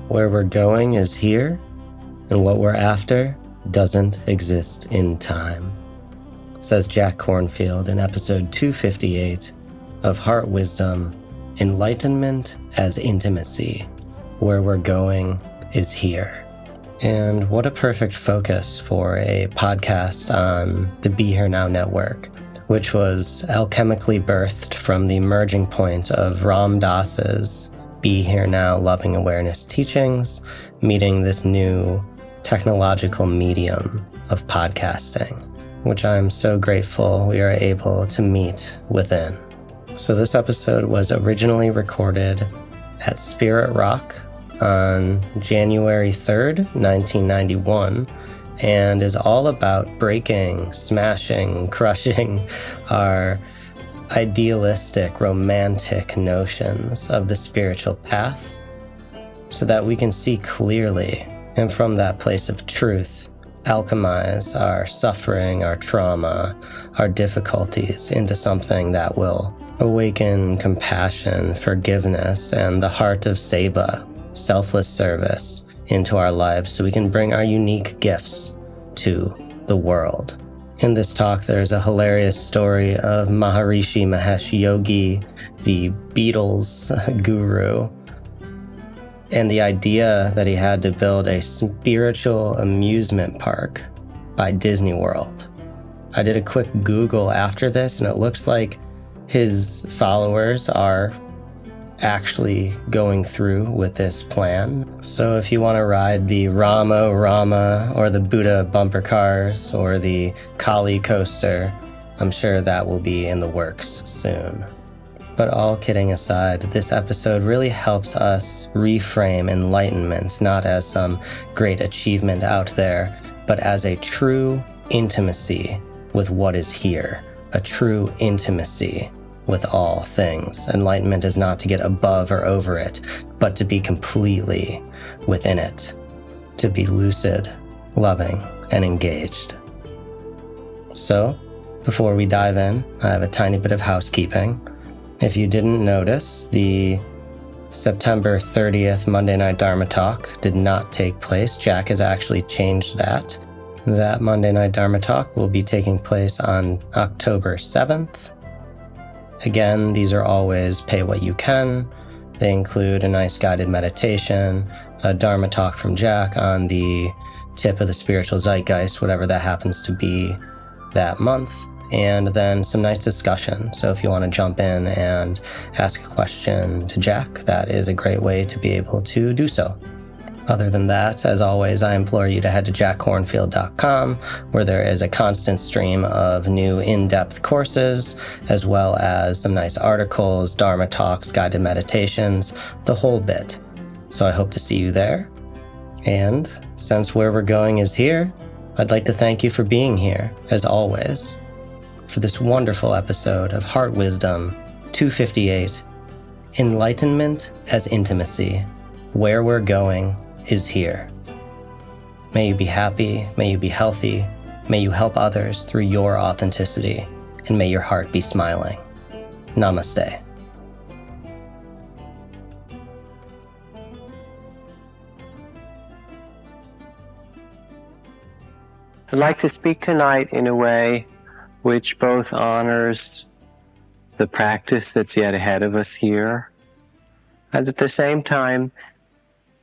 Where we're going is here, and what we're after doesn't exist in time, says Jack Kornfield in episode 258 of Heart Wisdom, Enlightenment as Intimacy. Where we're going is here. And what a perfect focus for a podcast on the Be Here Now network, which was alchemically birthed from the merging point of Ram Dass's Be Here Now Loving Awareness teachings, meeting this new technological medium of podcasting, which I'm so grateful we are able to meet within. So this episode was originally recorded at Spirit Rock on January 3rd, 1991, and is all about breaking, smashing, crushing our idealistic, romantic notions of the spiritual path so that we can see clearly, and from that place of truth, alchemize our suffering, our trauma, our difficulties into something that will awaken compassion, forgiveness, and the heart of seva, selfless service, into our lives so we can bring our unique gifts to the world. In this talk, there's a hilarious story of Maharishi Mahesh Yogi, the Beatles guru, and the idea that he had to build a spiritual amusement park by Disney World. I did a quick Google after this, and it looks like his followers are actually going through with this plan. So if you want to ride the Rama or the Buddha bumper cars or the Kali coaster, I'm sure that will be in the works soon. But all kidding aside, this episode really helps us reframe enlightenment not as some great achievement out there, but as a true intimacy with what is here, a true intimacy with all things. Enlightenment is not to get above or over it, but to be completely within it, to be lucid, loving, and engaged. So, before we dive in, I have a tiny bit of housekeeping. If you didn't notice, the September 30th Monday Night Dharma Talk did not take place. Jack has actually changed that. That Monday Night Dharma Talk will be taking place on October 7th. Again, these are always pay what you can. They include a nice guided meditation, a Dharma talk from Jack on the tip of the spiritual zeitgeist, whatever that happens to be that month, and then some nice discussion. So if you want to jump in and ask a question to Jack, that is a great way to be able to do so. Other than that, as always, I implore you to head to jackkornfield.com, where there is a constant stream of new in-depth courses, as well as some nice articles, Dharma talks, guided meditations, the whole bit. So I hope to see you there. And since where we're going is here, I'd like to thank you for being here, as always, for this wonderful episode of Heart Wisdom 258, Enlightenment as Intimacy. Where we're going is here. May you be happy, may you be healthy, may you help others through your authenticity, and may your heart be smiling. Namaste. I'd like to speak tonight in a way which both honors the practice that's yet ahead of us here, and at the same time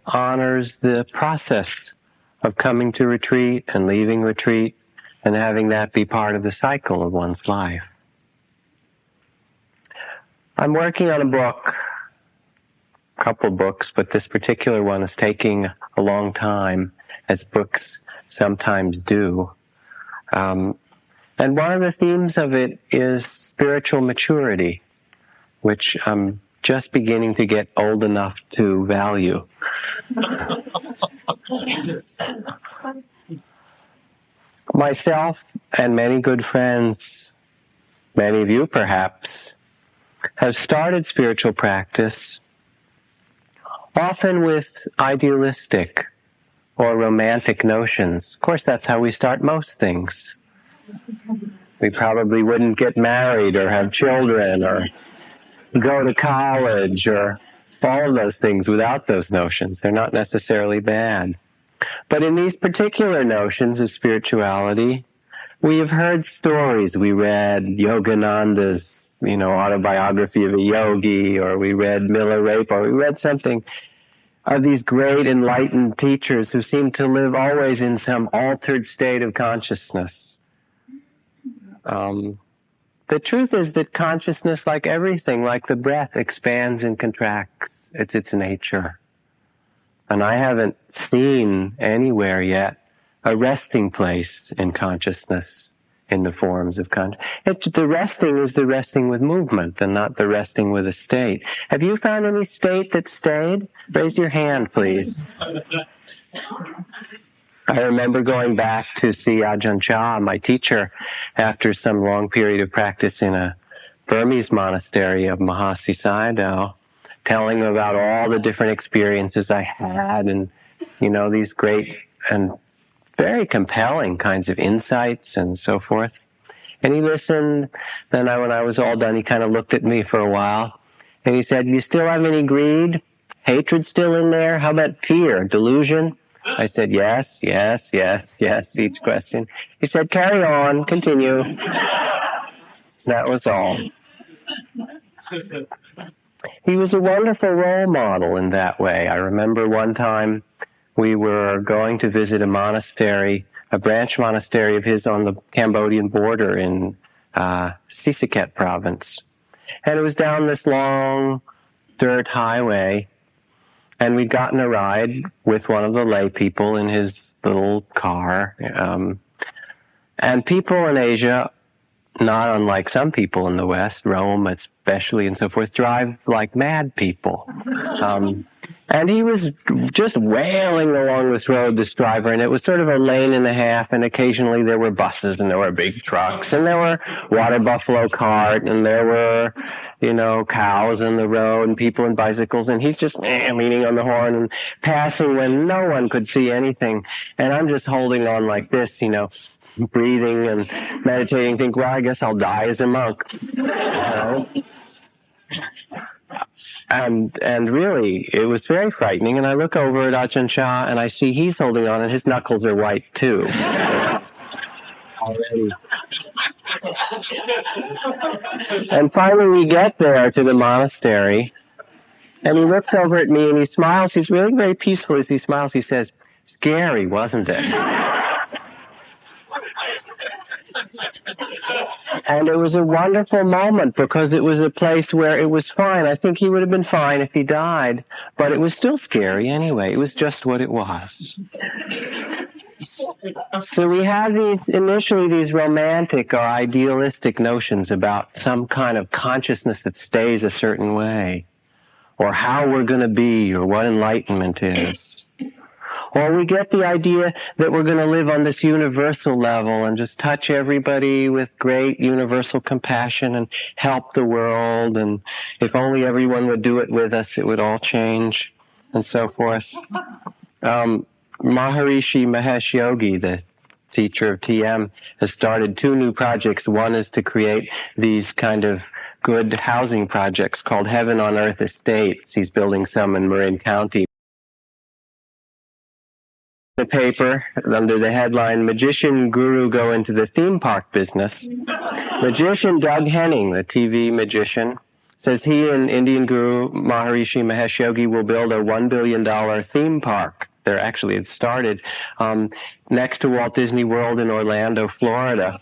honors the process of coming to retreat and leaving retreat and having that be part of the cycle of one's life. I'm working on a book, a couple books, but this particular one is taking a long time, as books sometimes do. And one of the themes of it is spiritual maturity, which I'm just beginning to get old enough to value. Myself and many good friends, many of you perhaps, have started spiritual practice often with idealistic or romantic notions. Of course, that's how we start most things. We probably wouldn't get married or have children or go to college or all of those things without those notions. They're not necessarily bad. But in these particular notions of spirituality, we have heard stories. We read Yogananda's, autobiography of a yogi, or we read Miller Rape, or we read something of these great enlightened teachers who seem to live always in some altered state of consciousness. The truth is that consciousness, like everything, like the breath, expands and contracts. It's its nature. And I haven't seen anywhere yet a resting place in consciousness in the forms of consciousness. The resting is the resting with movement and not the resting with a state. Have you found any state that stayed? Raise your hand, please. I remember going back to see Ajahn Chah, my teacher, after some long period of practice in a Burmese monastery of Mahasi Sayadaw, telling him about all the different experiences I had and, these great and very compelling kinds of insights and so forth. And he listened. Then when I was all done, he kind of looked at me for a while. And he said, "You still have any greed? Hatred still in there? How about fear, delusion?" I said, yes, each question. He said, "Carry on, continue." That was all. He was a wonderful role model in that way. I remember one time we were going to visit a monastery, a branch monastery of his on the Cambodian border in Sisaket province. And it was down this long dirt highway, and we'd gotten a ride with one of the lay people in his little car. And people in Asia, not unlike some people in the West, Rome especially and so forth, drive like mad people. And he was just wailing along this road, this driver, and it was sort of a lane and a half, and occasionally there were buses, and there were big trucks, and there were water buffalo cart, and there were, cows in the road, and people in bicycles, and he's just leaning on the horn and passing when no one could see anything. And I'm just holding on like this, breathing and meditating, think, well, I guess I'll die as a monk. And really, it was very frightening. And I look over at Ajahn Chah, and I see he's holding on, and his knuckles are white too. Already. And finally, we get there to the monastery, and he looks over at me, and he smiles. He's really very peaceful as he smiles. He says, "Scary, wasn't it?" And it was a wonderful moment because it was a place where it was fine. I think he would have been fine if he died, but it was still scary anyway. It was just what it was. So we have initially these romantic or idealistic notions about some kind of consciousness that stays a certain way, or how we're going to be, or what enlightenment is. Or we get the idea that we're going to live on this universal level and just touch everybody with great universal compassion and help the world, and if only everyone would do it with us, it would all change, and so forth. Maharishi Mahesh Yogi, the teacher of TM, has started 2 new projects. One is to create these kind of good housing projects called Heaven on Earth Estates. He's building some in Marin County. The paper under the headline, "Magician Guru Go into the Theme Park Business." Magician Doug Henning, the TV magician, says he and Indian guru Maharishi Mahesh Yogi will build a $1 billion theme park. It started next to Walt Disney World in Orlando, Florida,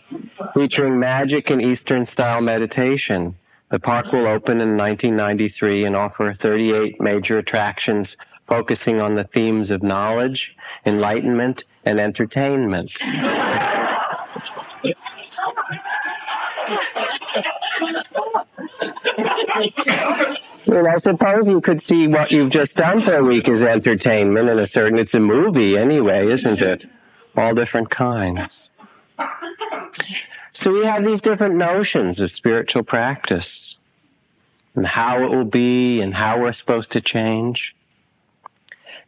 featuring magic and Eastern-style meditation. The park will open in 1993 and offer 38 major attractions focusing on the themes of knowledge, enlightenment, and entertainment. And I suppose you could see what you've just done for a week as entertainment in it's a movie anyway, isn't it? All different kinds. So we have these different notions of spiritual practice and how it will be and how we're supposed to change.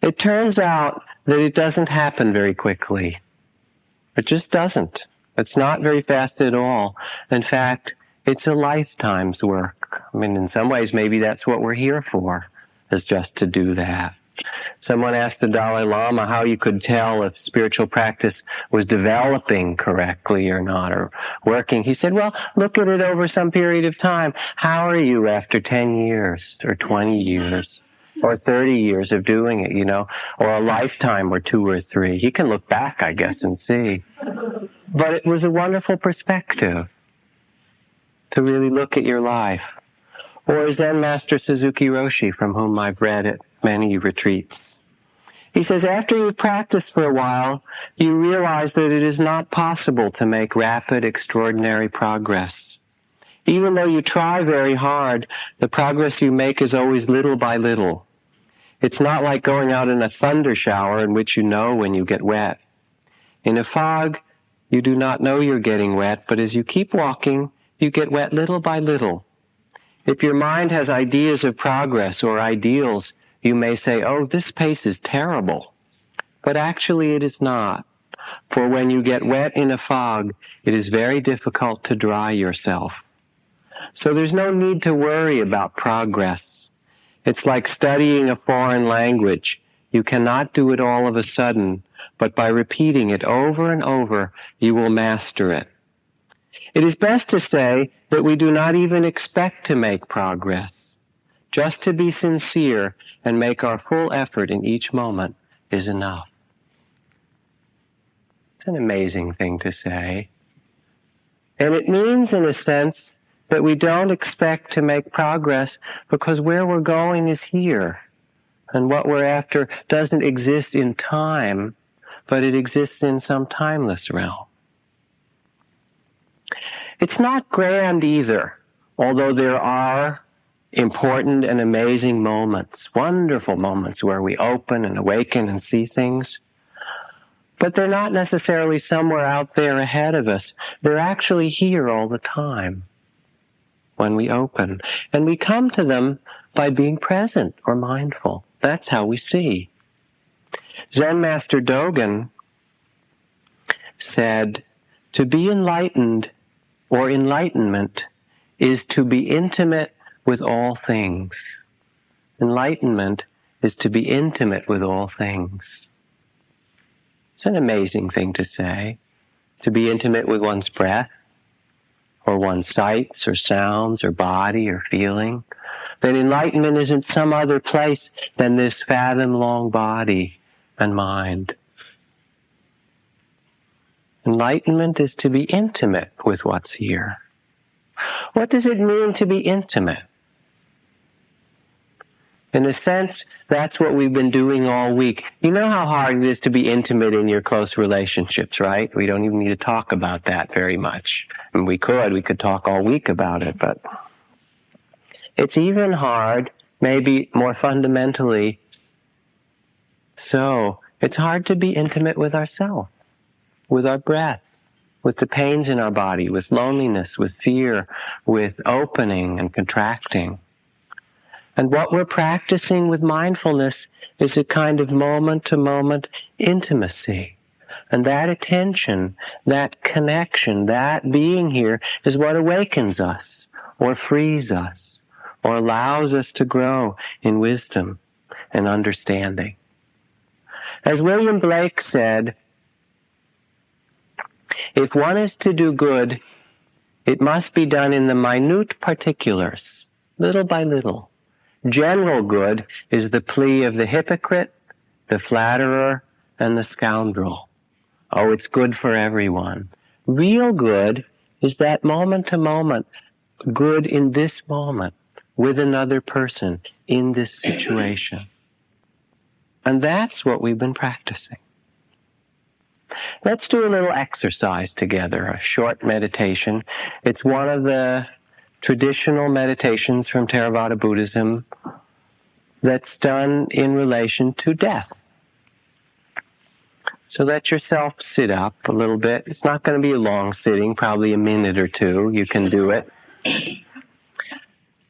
It turns out that it doesn't happen very quickly. It just doesn't. It's not very fast at all. In fact, it's a lifetime's work. In some ways, maybe that's what we're here for, as just to do that. Someone asked the Dalai Lama how you could tell if spiritual practice was developing correctly or not, or working. He said, well, look at it over some period of time. How are you after 10 years or 20 years or 30 years of doing it, or a lifetime or 2 or 3? He can look back, I guess, and see. But it was a wonderful perspective to really look at your life. Or Zen Master Suzuki Roshi, from whom I've read at many retreats. He says, after you practice for a while, you realize that it is not possible to make rapid, extraordinary progress. Even though you try very hard, the progress you make is always little by little. It's not like going out in a thunder shower in which you know when you get wet. In a fog, you do not know you're getting wet, but as you keep walking, you get wet little by little. If your mind has ideas of progress or ideals, you may say, oh, this pace is terrible. But actually it is not. For when you get wet in a fog, it is very difficult to dry yourself. So there's no need to worry about progress. It's like studying a foreign language. You cannot do it all of a sudden, but by repeating it over and over, you will master it. It is best to say that we do not even expect to make progress. Just to be sincere and make our full effort in each moment is enough. It's an amazing thing to say. And it means, in a sense, that we don't expect to make progress because where we're going is here. And what we're after doesn't exist in time, but it exists in some timeless realm. It's not grand either, although there are important and amazing moments, wonderful moments where we open and awaken and see things. But they're not necessarily somewhere out there ahead of us. They're actually here all the time when we open. And we come to them by being present or mindful. That's how we see. Zen Master Dogen said, to be enlightened or enlightenment is to be intimate with all things. Enlightenment is to be intimate with all things. It's an amazing thing to say, to be intimate with one's breath, or one's sights, or sounds, or body, or feeling. That enlightenment isn't some other place than this fathom-long body and mind. Enlightenment is to be intimate with what's here. What does it mean to be intimate? In a sense, that's what we've been doing all week. You know how hard it is to be intimate in your close relationships, right? We don't even need to talk about that very much. And we could talk all week about it, but it's even hard, maybe more fundamentally so, it's hard to be intimate with ourselves, with our breath, with the pains in our body, with loneliness, with fear, with opening and contracting. And what we're practicing with mindfulness is a kind of moment-to-moment intimacy. And that attention, that connection, that being here is what awakens us, or frees us, or allows us to grow in wisdom and understanding. As William Blake said, if one is to do good, it must be done in the minute particulars, little by little. General good is the plea of the hypocrite, the flatterer, and the scoundrel. Oh, it's good for everyone. Real good is that moment-to-moment good in this moment, with another person, in this situation. And that's what we've been practicing. Let's do a little exercise together, a short meditation. It's one of the traditional meditations from Theravada Buddhism that's done in relation to death. So let yourself sit up a little bit. It's not going to be a long sitting, probably a minute or two. You can do it.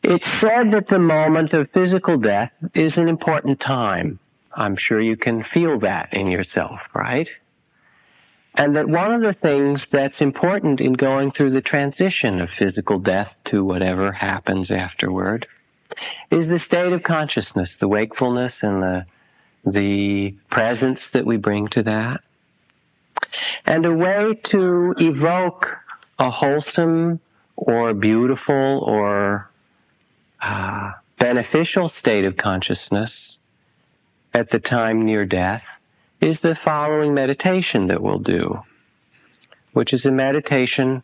It's said that the moment of physical death is an important time. I'm sure you can feel that in yourself, right? And that one of the things that's important in going through the transition of physical death to whatever happens afterward is the state of consciousness, the wakefulness and the presence that we bring to that. And a way to evoke a wholesome or beautiful or beneficial state of consciousness at the time near death is the following meditation that we'll do, which is a meditation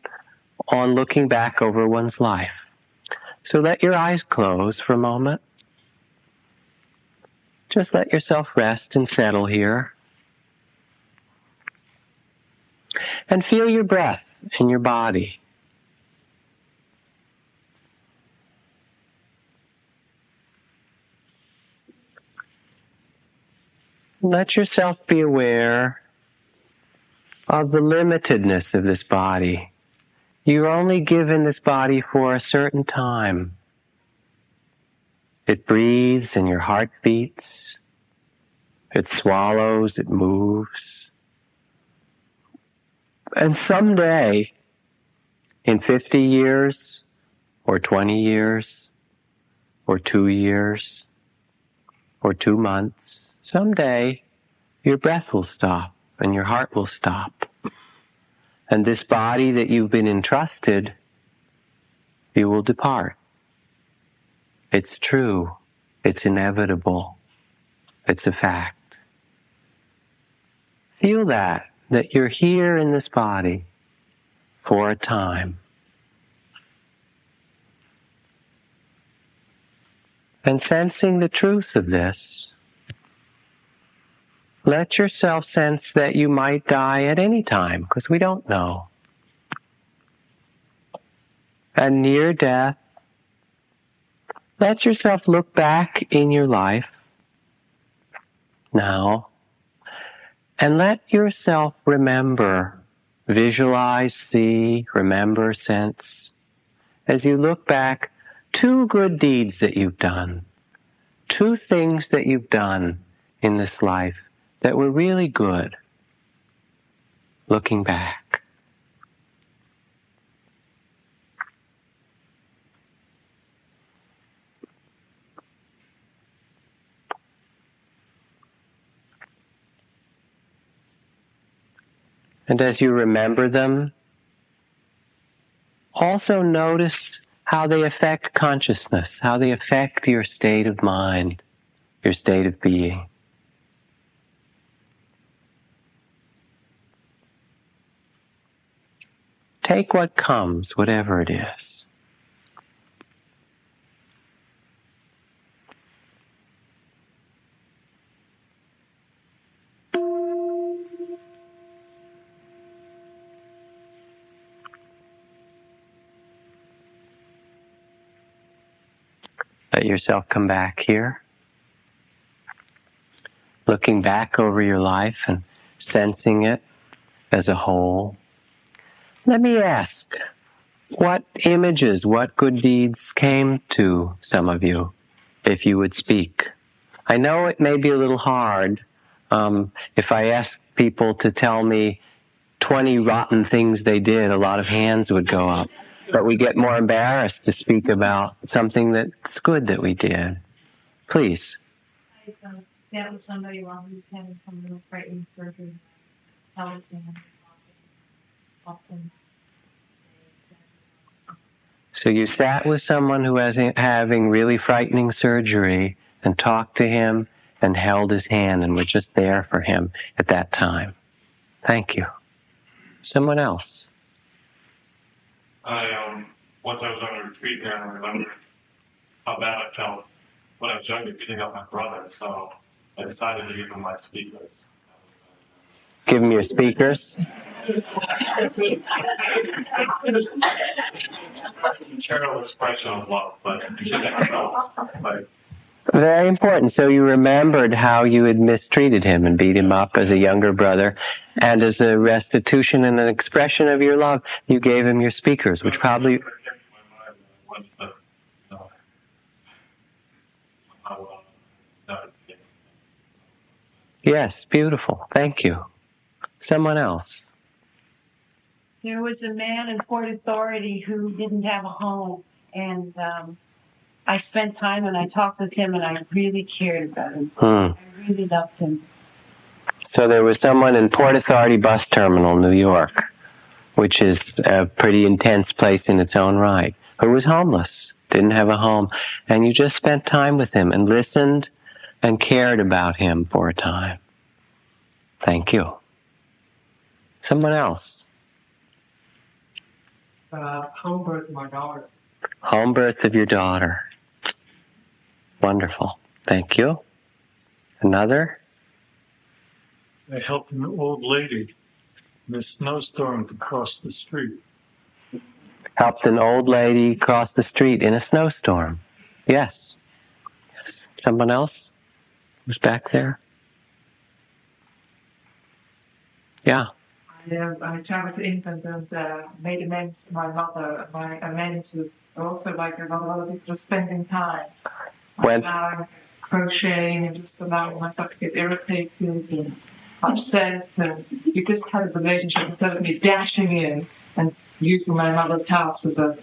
on looking back over one's life. So let your eyes close for a moment. Just let yourself rest and settle here. And feel your breath in your body. Let yourself be aware of the limitedness of this body. You're only given this body for a certain time. It breathes and your heart beats. It swallows, it moves. And someday, in 50 years, or 20 years, or 2 years, or 2 months, someday your breath will stop and your heart will stop. And this body that you've been entrusted, you will depart. It's true. It's inevitable. It's a fact. Feel that you're here in this body for a time. And sensing the truth of this, let yourself sense that you might die at any time, because we don't know. And near death, let yourself look back in your life now, and let yourself remember, visualize, see, remember, sense, as you look back, 2 good deeds that you've done, 2 things that you've done in this life that were really good, looking back. And as you remember them, also notice how they affect consciousness, how they affect your state of mind, your state of being. Take what comes, whatever it is. Let yourself come back here, looking back over your life and sensing it as a whole. Let me ask, what images, what good deeds came to some of you, if you would speak? I know it may be a little hard. If I ask people to tell me 20 rotten things they did, a lot of hands would go up. But we get more embarrassed to speak about something that's good that we did. Please. I sat with somebody while he was having some real frightening surgery. So you sat with someone who was having really frightening surgery and talked to him and held his hand and were just there for him at that time. Thank you. Someone else. Once I was on a retreat there, and I remembered how bad I felt when I was younger beating up my brother, so I decided to give him my speakers. Give him your speakers. Terrible expression of love, but Very important. So you remembered how you had mistreated him and beat him up as a younger brother, and as a restitution and an expression of your love, you gave him your speakers, which probably... Yes, beautiful. Thank you. Someone else. There was a man in Port Authority who didn't have a home, and I spent time and I talked with him and I really cared about him. Hmm. I really loved him. So there was someone in Port Authority Bus Terminal, New York, which is a pretty intense place in its own right, who was homeless, didn't have a home, and you just spent time with him and listened and cared about him for a time. Thank you. Someone else. Home birth of my daughter. Home birth of your daughter. Wonderful. Thank you. Another? I helped an old lady in a snowstorm to cross the street. Helped an old lady cross the street in a snowstorm. Yes. Yes. Someone else who's back there? Yeah. I traveled to England and made amends to my mother. My amends was also like a lot of people spending time. When? Crocheting and just allowing myself to get irritated and upset. And you just had a relationship instead of me dashing in and using my mother's house as a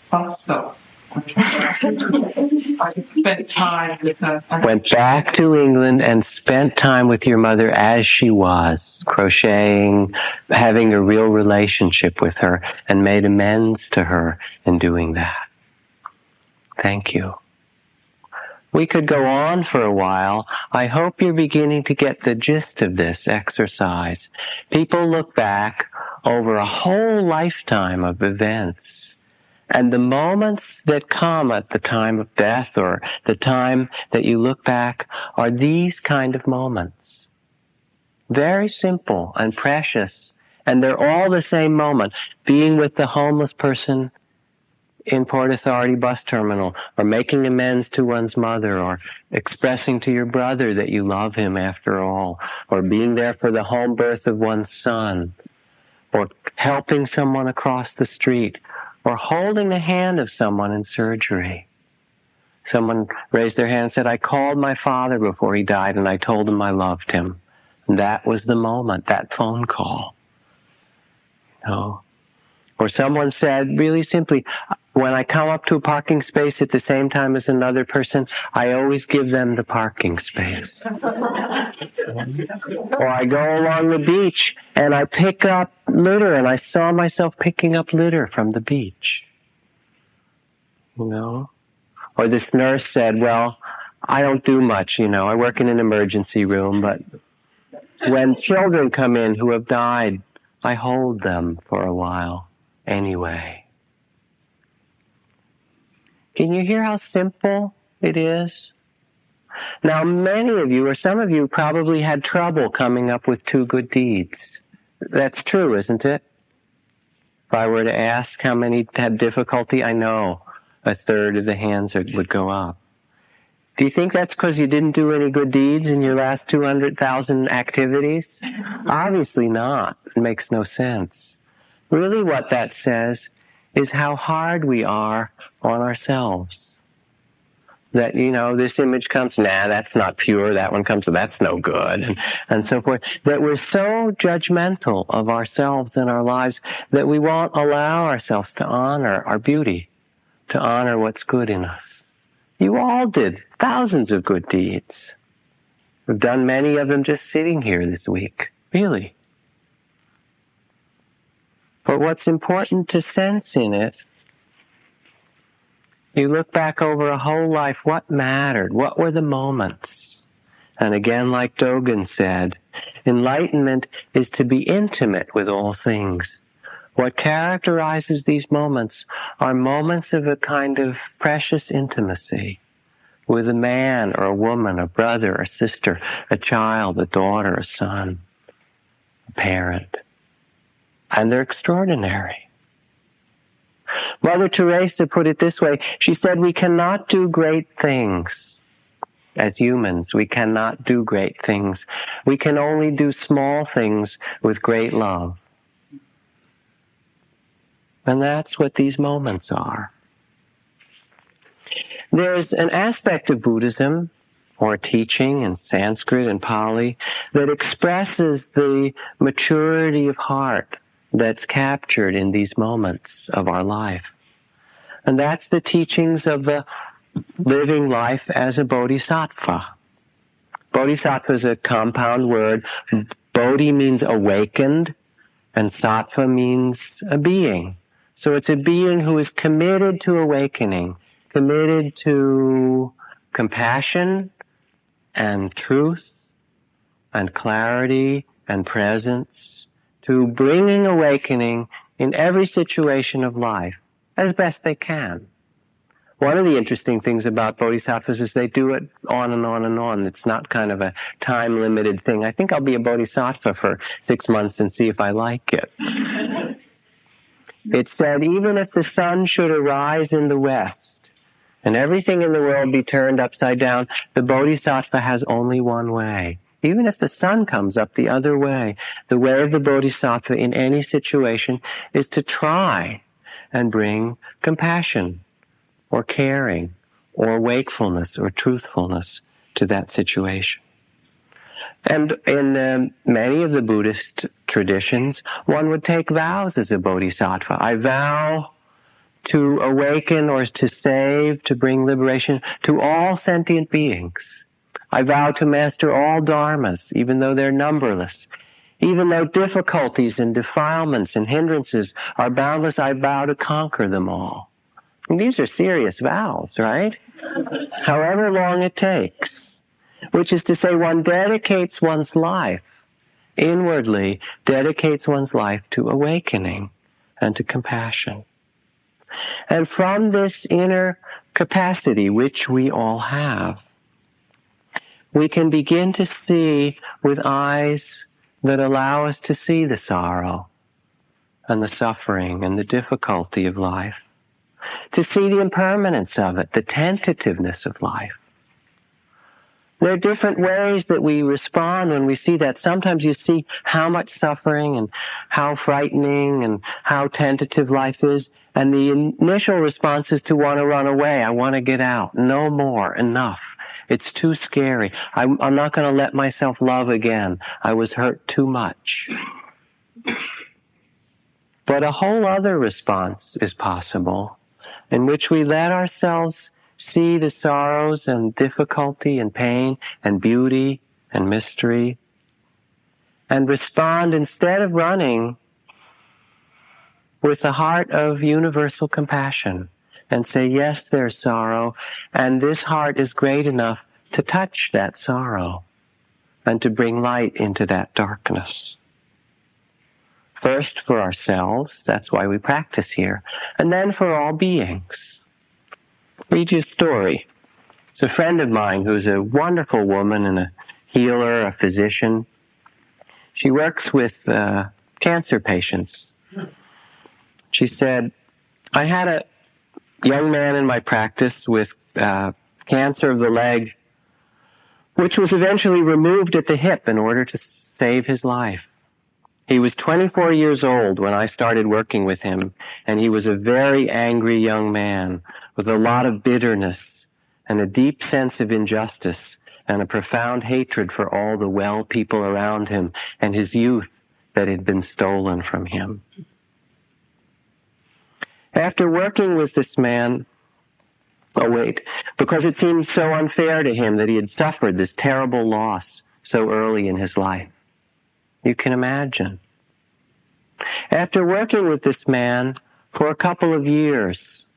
bus stop. I just spent time with her. Went back to England and spent time with your mother as she was, crocheting, having a real relationship with her, and made amends to her in doing that. Thank you. We could go on for a while. I hope you're beginning to get the gist of this exercise. People look back over a whole lifetime of events, and the moments that come at the time of death or the time that you look back are these kind of moments. Very simple and precious, and they're all the same moment. Being with the homeless person in Port Authority Bus Terminal, or making amends to one's mother, or expressing to your brother that you love him after all, or being there for the home birth of one's son, or helping someone across the street, or holding the hand of someone in surgery. Someone raised their hand and said, I called my father before he died and I told him I loved him. And that was the moment, that phone call. Or someone said really simply, when I come up to a parking space at the same time as another person, I always give them the parking space. Or I go along the beach and I pick up litter, and I saw myself picking up litter from the beach. Or this nurse said, well, I don't do much, I work in an emergency room, but when children come in who have died, I hold them for a while anyway. Can you hear how simple it is? Now, many of you, or some of you, probably had trouble coming up with 2 good deeds. That's true, isn't it? If I were to ask how many had difficulty, I know a third of the hands would go up. Do you think that's because you didn't do any good deeds in your last 200,000 activities? Obviously not. It makes no sense. Really what that says is how hard we are on ourselves. That, this image comes, that's not pure, that one comes, that's no good, and so forth. That we're so judgmental of ourselves and our lives that we won't allow ourselves to honor our beauty, to honor what's good in us. You all did thousands of good deeds. We've done many of them just sitting here this week, really. But what's important to sense in it, you look back over a whole life, what mattered? What were the moments? And again, like Dogen said, enlightenment is to be intimate with all things. What characterizes these moments are moments of a kind of precious intimacy with a man or a woman, a brother, a sister, a child, a daughter, a son, a parent. And they're extraordinary. Mother Teresa put it this way. She said, we cannot do great things as humans. We cannot do great things. We can only do small things with great love. And that's what these moments are. There's an aspect of Buddhism, or teaching in Sanskrit and Pali, that expresses the maturity of heart that's captured in these moments of our life. And that's the teachings of the living life as a bodhisattva. Bodhisattva is a compound word. Bodhi means awakened, and sattva means a being. So it's a being who is committed to awakening, committed to compassion and truth and clarity and presence, to bringing awakening in every situation of life as best they can. One of the interesting things about bodhisattvas is they do it on and on and on. It's not kind of a time-limited thing. I think I'll be a bodhisattva for 6 months and see if I like it. It said, even if the sun should arise in the west and everything in the world be turned upside down, the bodhisattva has only one way. Even if the sun comes up the other way, the way of the bodhisattva in any situation is to try and bring compassion or caring or wakefulness or truthfulness to that situation. And in many of the Buddhist traditions, one would take vows as a bodhisattva. I vow to awaken or to save, to bring liberation to all sentient beings. I vow to master all dharmas, even though they're numberless. Even though difficulties and defilements and hindrances are boundless, I vow to conquer them all. And these are serious vows, right? However long it takes. Which is to say, one dedicates one's life, inwardly dedicates one's life to awakening and to compassion. And from this inner capacity, which we all have, we can begin to see with eyes that allow us to see the sorrow and the suffering and the difficulty of life, to see the impermanence of it, the tentativeness of life. There are different ways that we respond when we see that. Sometimes you see how much suffering and how frightening and how tentative life is, and the initial response is to want to run away. I want to get out. No more. Enough. It's too scary. I'm not going to let myself love again. I was hurt too much. But a whole other response is possible, in which we let ourselves see the sorrows and difficulty and pain and beauty and mystery, and respond instead of running with the heart of universal compassion and say, yes, there's sorrow, and this heart is great enough to touch that sorrow and to bring light into that darkness. First for ourselves, that's why we practice here, and then for all beings. Read you a story. It's a friend of mine who's a wonderful woman and a healer, a physician. She works with cancer patients. She said, I had a young man in my practice with cancer of the leg, which was eventually removed at the hip in order to save his life. He was 24 years old when I started working with him, and he was a very angry young man with a lot of bitterness and a deep sense of injustice and a profound hatred for all the well people around him and his youth that had been stolen from him. After working with this man, because it seemed so unfair to him that he had suffered this terrible loss so early in his life. You can imagine. After working with this man for a couple of years,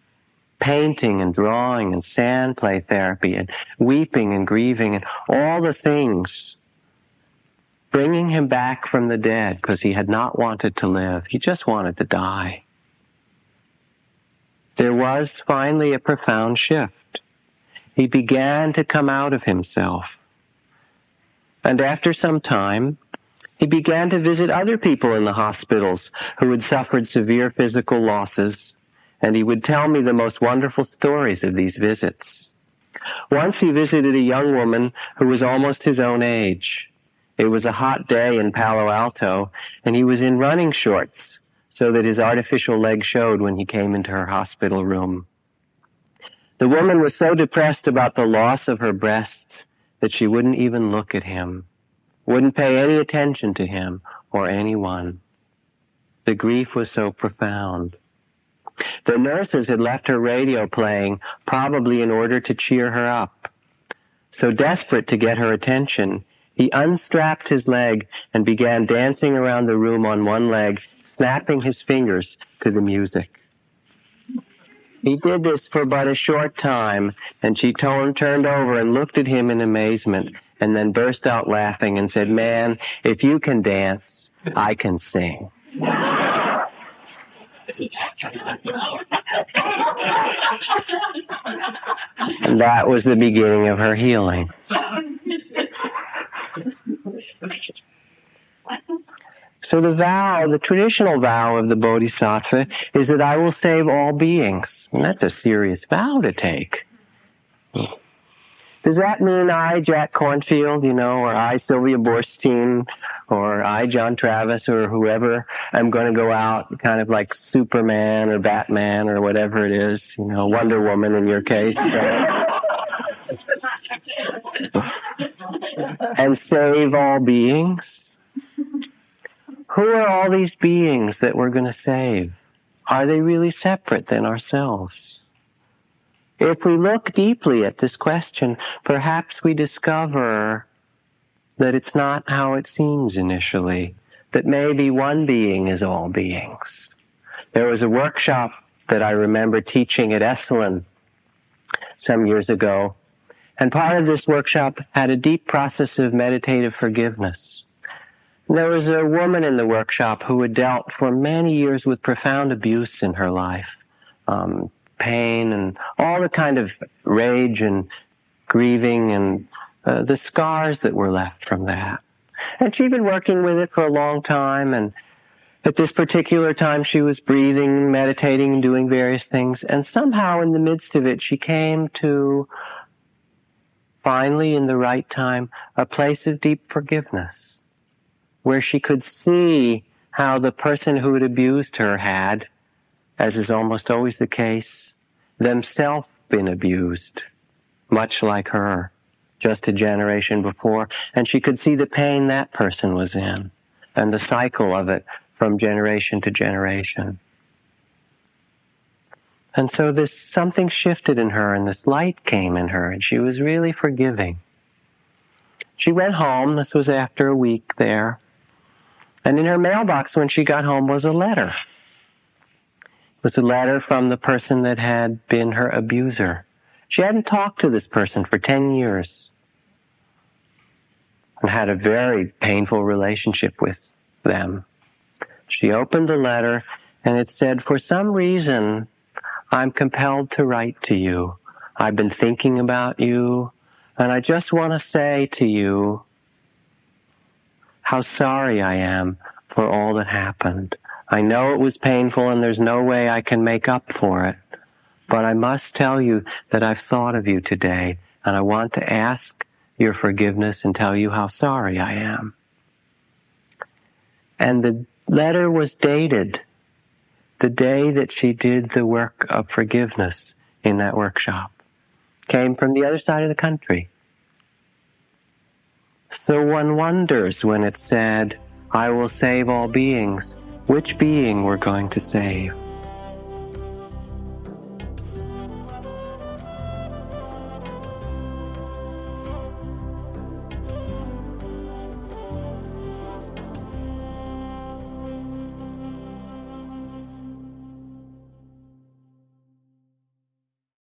painting and drawing and sand play therapy and weeping and grieving and all the things, bringing him back from the dead because he had not wanted to live. He just wanted to die. There was finally a profound shift. He began to come out of himself. And after some time, he began to visit other people in the hospitals who had suffered severe physical losses, and he would tell me the most wonderful stories of these visits. Once he visited a young woman who was almost his own age. It was a hot day in Palo Alto, and he was in running shorts, so that his artificial leg showed when he came into her hospital room. The woman was so depressed about the loss of her breasts that she wouldn't even look at him, wouldn't pay any attention to him or anyone. The grief was so profound. The nurses had left her radio playing, probably in order to cheer her up. So desperate to get her attention, he unstrapped his leg and began dancing around the room on one leg, snapping his fingers to the music. He did this for but a short time, and she turned over and looked at him in amazement, and then burst out laughing and said, "Man, if you can dance, I can sing." And that was the beginning of her healing. So the traditional vow of the Bodhisattva is that I will save all beings. And that's a serious vow to take. Does that mean I, Jack Kornfield, or I, Sylvia Borstein, or I, John Travis, or whoever, I'm going to go out kind of like Superman or Batman or whatever it is, Wonder Woman in your case, and save all beings? Who are all these beings that we're going to save? Are they really separate than ourselves? If we look deeply at this question, perhaps we discover that it's not how it seems initially, that maybe one being is all beings. There was a workshop that I remember teaching at Esalen some years ago, and part of this workshop had a deep process of meditative forgiveness. There was a woman in the workshop who had dealt for many years with profound abuse in her life, pain and all the kind of rage and grieving and the scars that were left from that. And she'd been working with it for a long time, and at this particular time she was breathing, meditating, and doing various things, and somehow in the midst of it she came to, finally in the right time, a place of deep forgiveness, where she could see how the person who had abused her had, as is almost always the case, themselves been abused, much like her, just a generation before. And she could see the pain that person was in, and the cycle of it from generation to generation. And so something shifted in her, and this light came in her, and she was really forgiving. She went home. This was after a week there. And in her mailbox when she got home was a letter. It was a letter from the person that had been her abuser. She hadn't talked to this person for 10 years and had a very painful relationship with them. She opened the letter and it said, "For some reason, I'm compelled to write to you. I've been thinking about you, and I just want to say to you how sorry I am for all that happened. I know it was painful and there's no way I can make up for it, but I must tell you that I've thought of you today, and I want to ask your forgiveness and tell you how sorry I am." And the letter was dated the day that she did the work of forgiveness in that workshop. Came from the other side of the country. So one wonders when it said, "I will save all beings," which being we're going to save.